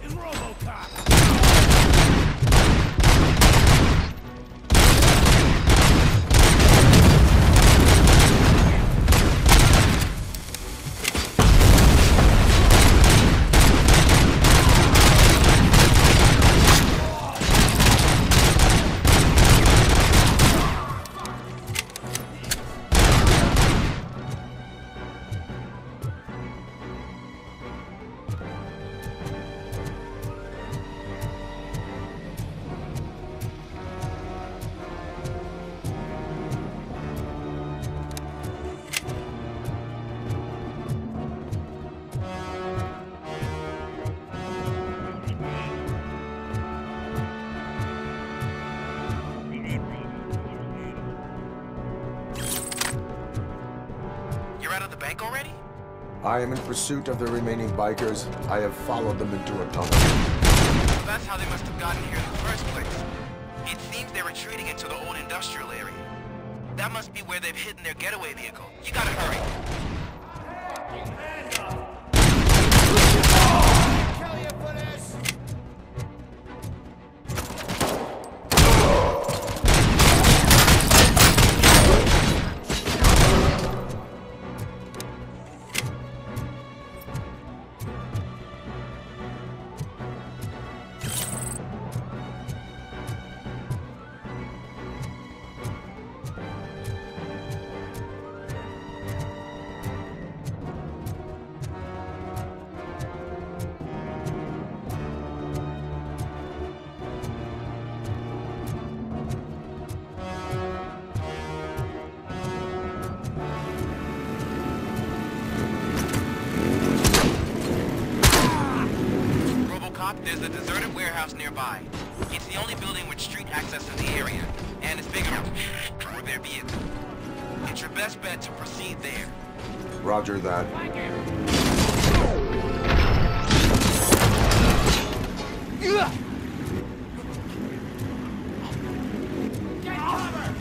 It's Robocop! You're out of the bank already? I am in pursuit of the remaining bikers. I have followed them into a tunnel. Well, that's how they must have gotten here in the first place. It seems they're retreating into the old industrial area. That must be where they've hidden their getaway vehicle. You gotta hurry. Kill you for this! There's a deserted warehouse nearby. It's the only building with street access in the area, and it's big enough for their vehicle. It's your best bet to proceed there. Roger that. Get cover!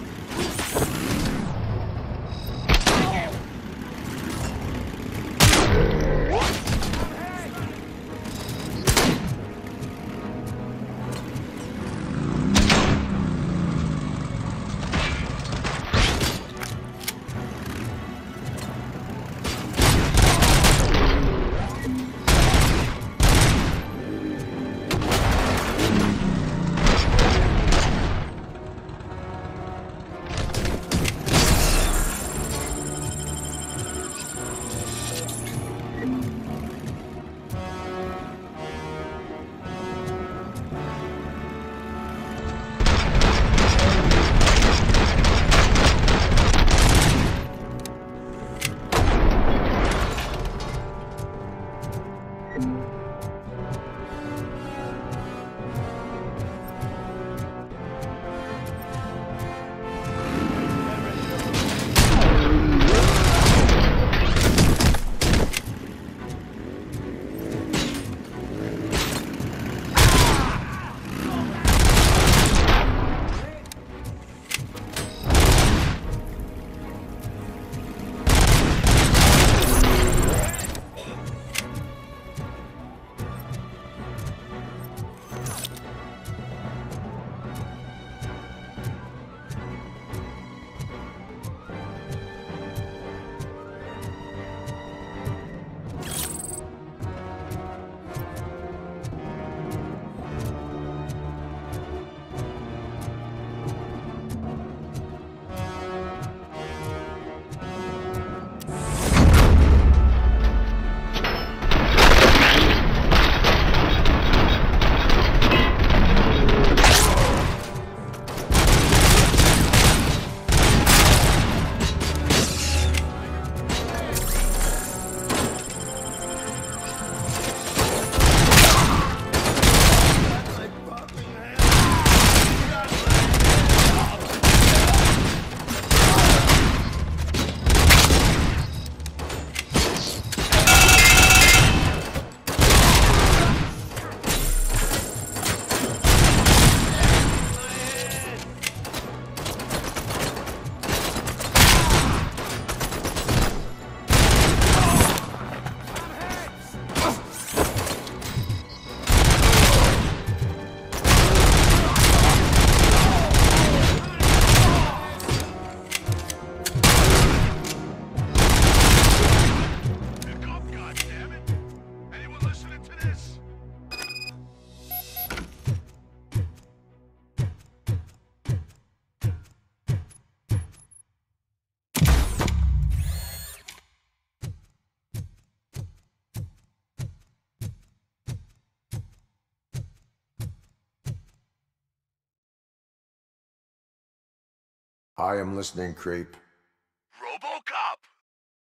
I am listening, creep. Robocop!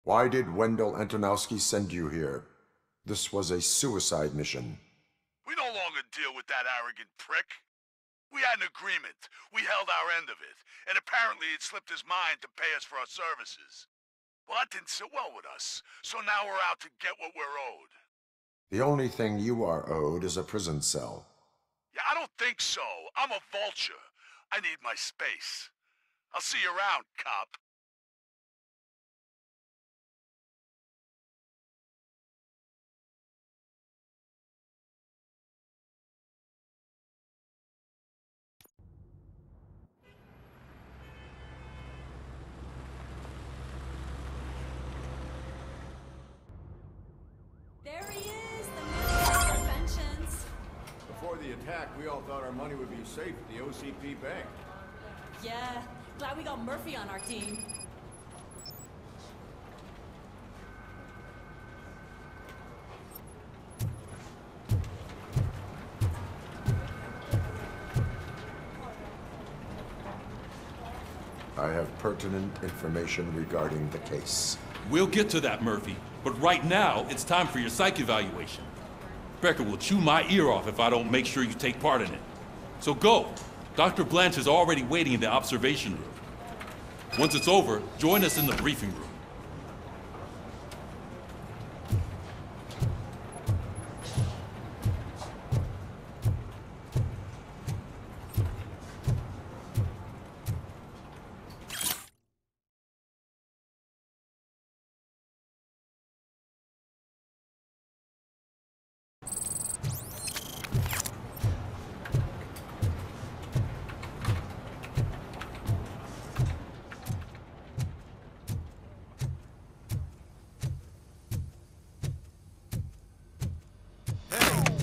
Why did Wendell Antonowski send you here? This was a suicide mission. We no longer deal with that arrogant prick. We had an agreement. We held our end of it, and apparently it slipped his mind to pay us for our services. Well, that didn't sit well with us, so now we're out to get what we're owed. The only thing you are owed is a prison cell. Yeah, I don't think so. I'm a vulture. I need my space. I'll see you around, cop. There he is, the man of inventions. Before the attack, we all thought our money would be safe at the OCP bank. Yeah, glad we got Murphy on our team. I have pertinent information regarding the case. We'll get to that, Murphy. But right now, it's time for your psych evaluation. Becker will chew my ear off if I don't make sure you take part in it. So go. Dr. Blanche is already waiting in the observation room. Once it's over, join us in the briefing room.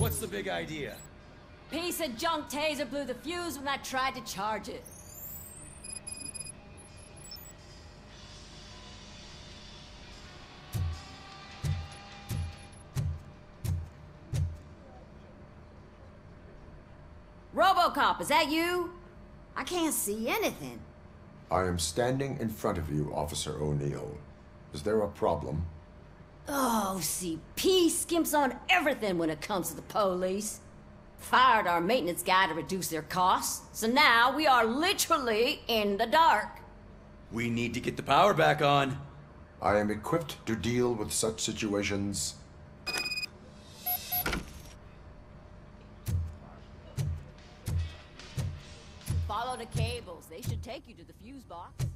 What's the big idea? Piece of junk taser blew the fuse when I tried to charge it. Robocop, is that you? I can't see anything. I am standing in front of you, Officer O'Neill. Is there a problem? Oh, CP skimps on everything when it comes to the police. Fired our maintenance guy to reduce their costs, so now we are literally in the dark. We need to get the power back on. I am equipped to deal with such situations. Follow the cables. They should take you to the fuse box.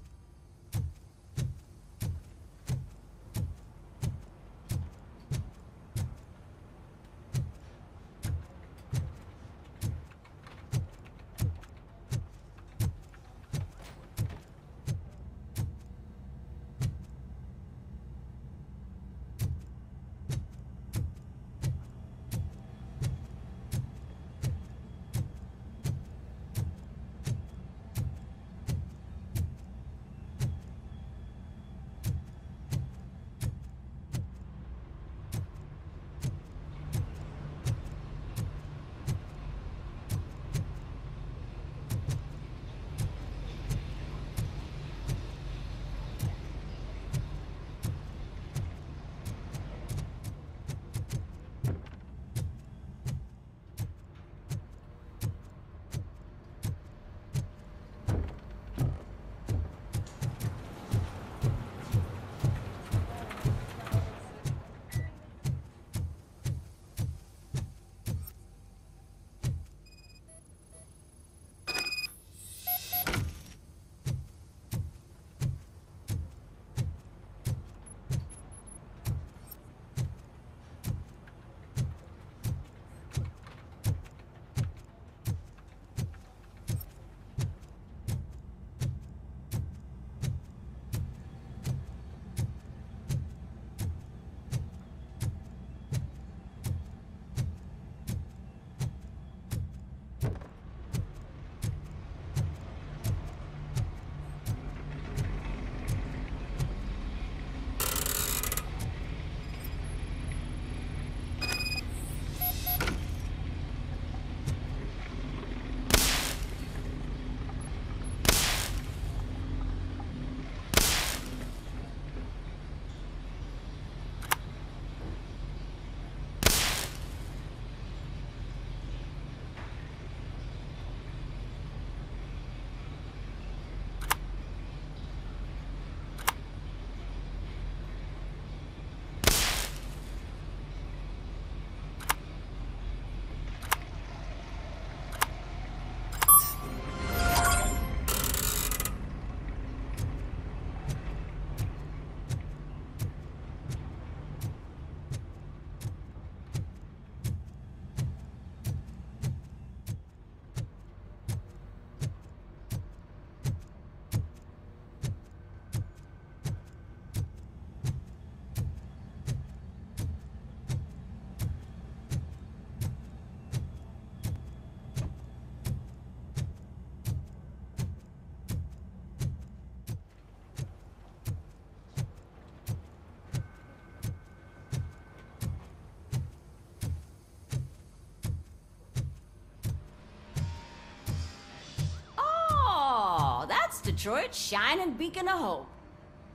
Detroit's shining beacon of hope.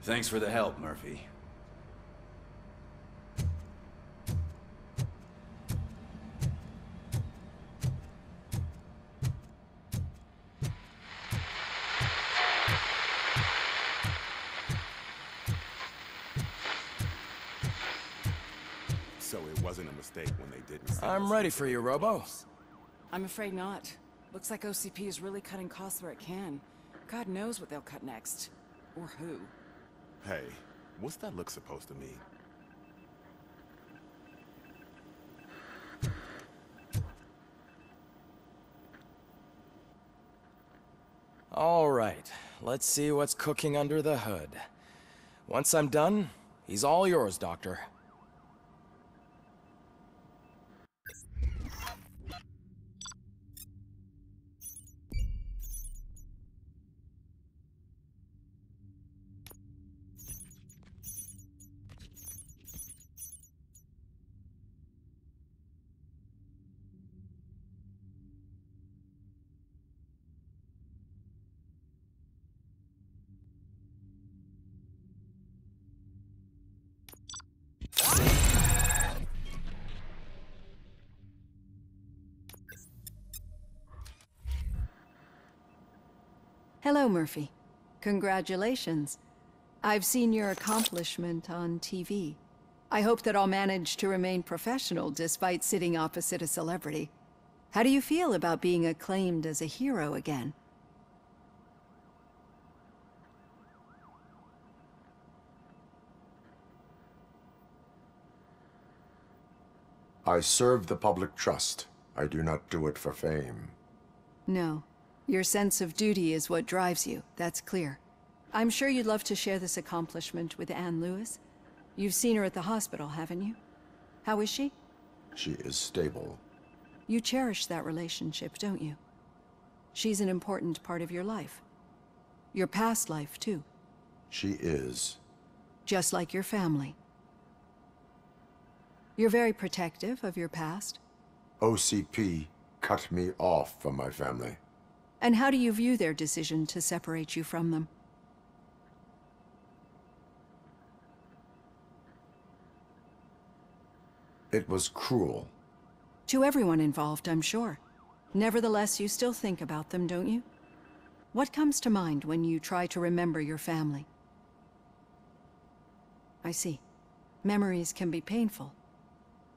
Thanks for the help, Murphy. So it wasn't a mistake when they didn't. I'm ready for you, Robo. I'm afraid not. Looks like OCP is really cutting costs where it can. God knows what they'll cut next. Or who. Hey, what's that look supposed to mean? All right, let's see what's cooking under the hood. Once I'm done, he's all yours, Doctor. Hello, Murphy. Congratulations. I've seen your accomplishment on TV. I hope that I'll manage to remain professional despite sitting opposite a celebrity. How do you feel about being acclaimed as a hero again? I serve the public trust. I do not do it for fame. No. Your sense of duty is what drives you, that's clear. I'm sure you'd love to share this accomplishment with Anne Lewis. You've seen her at the hospital, haven't you? How is she? She is stable. You cherish that relationship, don't you? She's an important part of your life. Your past life, too. She is. Just like your family. You're very protective of your past. OCP cut me off from my family. And how do you view their decision to separate you from them? It was cruel. To everyone involved, I'm sure. Nevertheless, you still think about them, don't you? What comes to mind when you try to remember your family? I see. Memories can be painful.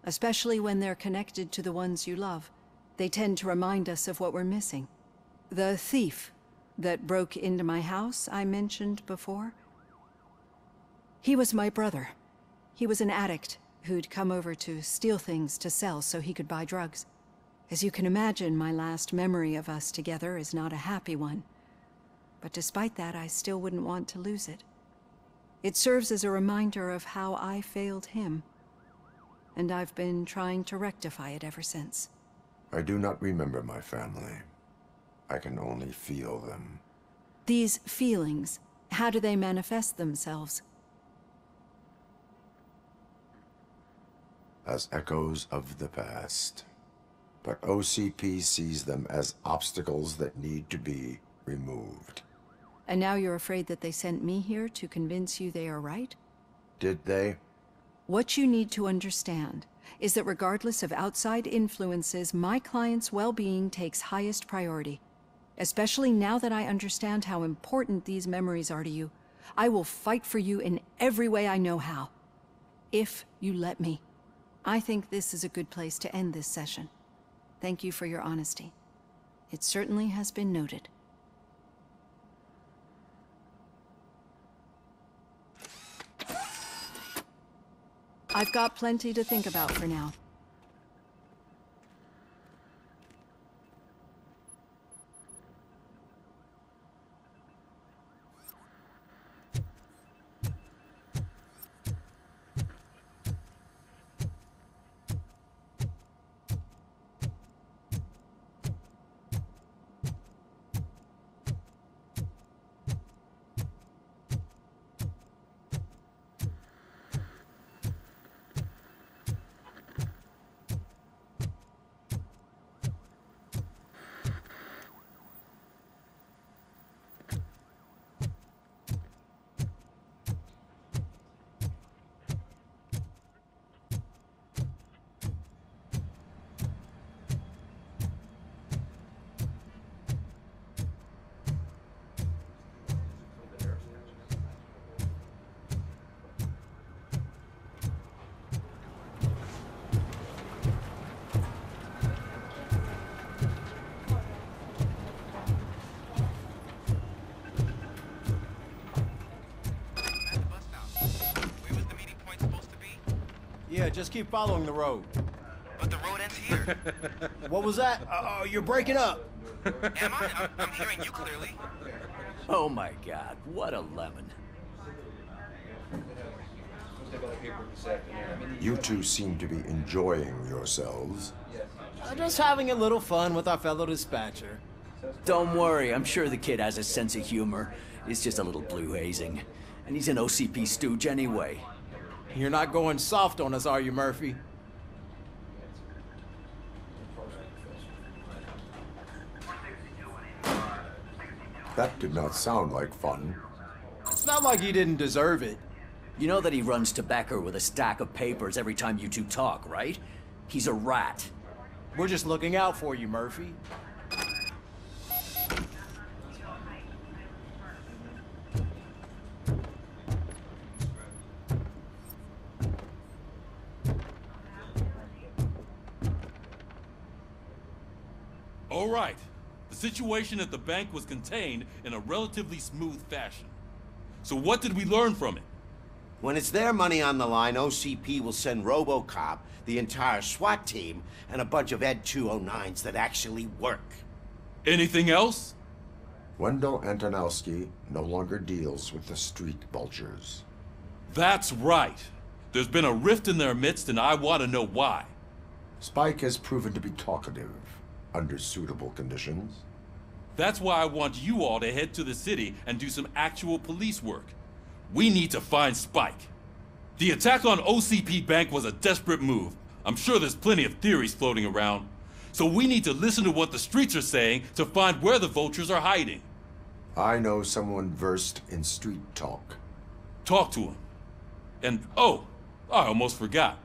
Especially when they're connected to the ones you love. They tend to remind us of what we're missing. The thief that broke into my house I mentioned before? He was my brother. He was an addict who'd come over to steal things to sell so he could buy drugs. As you can imagine, my last memory of us together is not a happy one. But despite that, I still wouldn't want to lose it. It serves as a reminder of how I failed him. And I've been trying to rectify it ever since. I do not remember my family. I can only feel them. These feelings, how do they manifest themselves? As echoes of the past. But OCP sees them as obstacles that need to be removed. And now you're afraid that they sent me here to convince you they are right? Did they? What you need to understand is that regardless of outside influences, my client's well-being takes highest priority. Especially now that I understand how important these memories are to you. I will fight for you in every way I know how. If you let me. I think this is a good place to end this session. Thank you for your honesty. It certainly has been noted. I've got plenty to think about for now. just keep following the road. But the road ends here. What was that? You're breaking up. Am I? I'm hearing you clearly. Oh my God, what a lemon. You two seem to be enjoying yourselves. Just having a little fun with our fellow dispatcher. Don't worry, I'm sure the kid has a sense of humor. It's just a little blue hazing. And he's an OCP stooge anyway. You're not going soft on us, are you, Murphy? That did not sound like fun. It's not like he didn't deserve it. You know that he runs tobacco with a stack of papers every time you two talk, right? He's a rat. We're just looking out for you, Murphy. All right. The situation at the bank was contained in a relatively smooth fashion. So what did we learn from it? When it's their money on the line, OCP will send Robocop, the entire SWAT team, and a bunch of Ed 209s that actually work. Anything else? Wendell Antonowski no longer deals with the street vultures. That's right. There's been a rift in their midst, and I want to know why. Spike has proven to be talkative under suitable conditions. That's why I want you all to head to the city and do some actual police work. We need to find Spike. The attack on OCP Bank was a desperate move. I'm sure there's plenty of theories floating around. So we need to listen to what the streets are saying to find where the vultures are hiding. I know someone versed in street talk. Talk to him. And, oh, I almost forgot.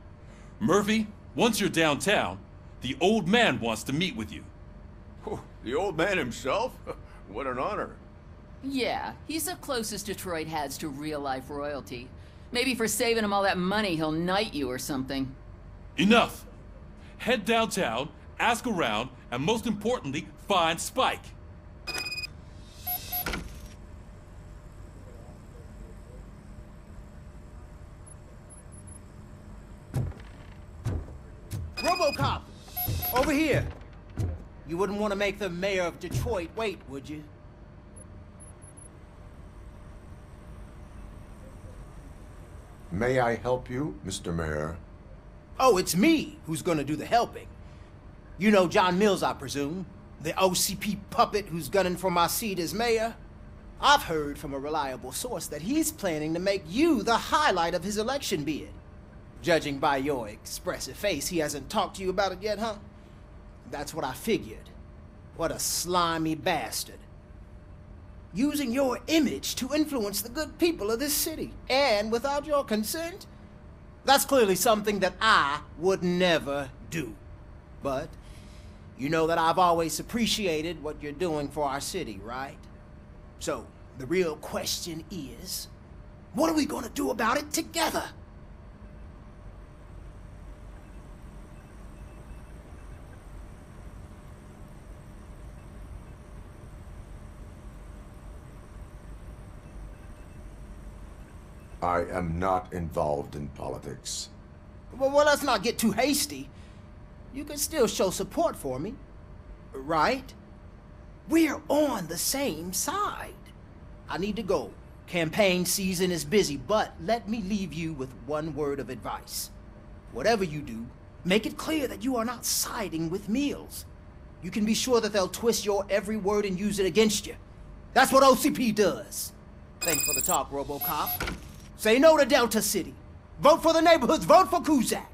Murphy, once you're downtown, the old man wants to meet with you. Oh, the old man himself? What an honor. Yeah, he's the closest Detroit has to real-life royalty. Maybe for saving him all that money, he'll knight you or something. Enough! Head downtown, ask around, and most importantly, find Spike. Robocop! Over here! You wouldn't want to make the mayor of Detroit wait, would you? May I help you, Mr. Mayor? Oh, it's me who's gonna do the helping. You know John Mills, I presume? The OCP puppet who's gunning for my seat as mayor? I've heard from a reliable source that he's planning to make you the highlight of his election bid. Judging by your expressive face, he hasn't talked to you about it yet, huh? That's what I figured. What a slimy bastard. Using your image to influence the good people of this city, and without your consent? That's clearly something that I would never do. But you know that I've always appreciated what you're doing for our city, right? So, the real question is, what are we gonna do about it together? I am not involved in politics. Well, let's not get too hasty. You can still show support for me, right? We're on the same side. I need to go. Campaign season is busy, but let me leave you with one word of advice. Whatever you do, make it clear that you are not siding with Mills. You can be sure that they'll twist your every word and use it against you. That's what OCP does. Thanks for the talk, Robocop. Say no to Delta City. Vote for the neighborhoods. Vote for Kuzak.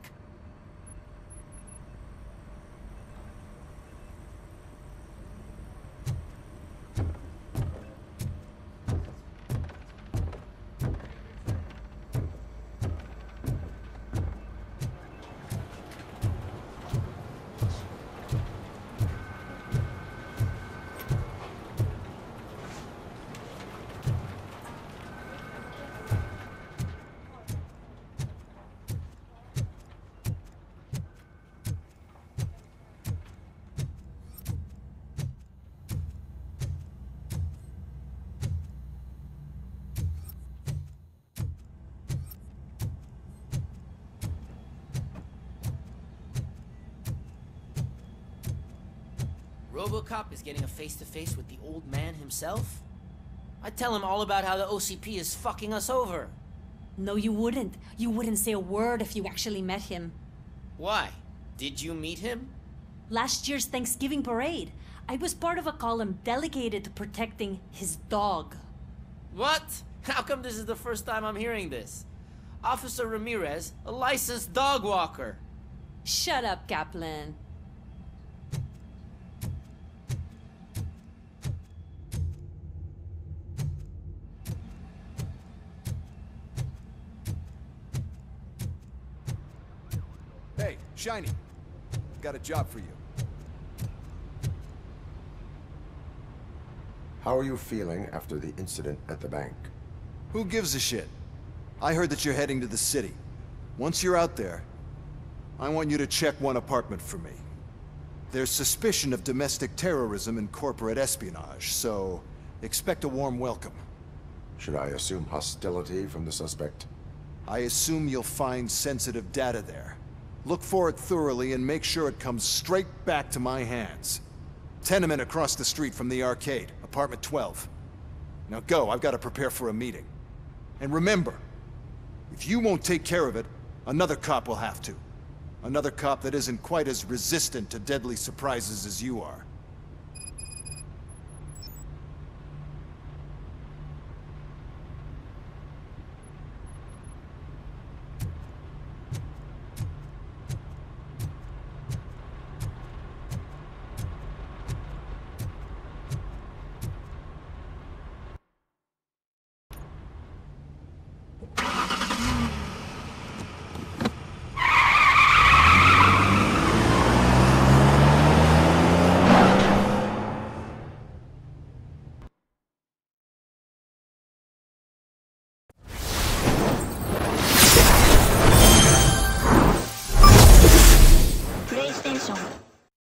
Robocop is getting a face-to-face with the old man himself? I'd tell him all about how the OCP is fucking us over. No, you wouldn't. You wouldn't say a word if you actually met him. Why? Did you meet him? Last year's Thanksgiving parade, I was part of a column dedicated to protecting his dog. What? How come this is the first time I'm hearing this? Officer Ramirez, a licensed dog walker. Shut up, Kaplan. Hey, Shiny. Got a job for you. How are you feeling after the incident at the bank? Who gives a shit? I heard that you're heading to the city. Once you're out there, I want you to check one apartment for me. There's suspicion of domestic terrorism and corporate espionage, so expect a warm welcome. Should I assume hostility from the suspect? I assume you'll find sensitive data there. Look for it thoroughly and make sure it comes straight back to my hands. Tenement across the street from the arcade, apartment 12. Now go, I've got to prepare for a meeting. And remember, if you won't take care of it, another cop will have to. Another cop that isn't quite as resistant to deadly surprises as you are.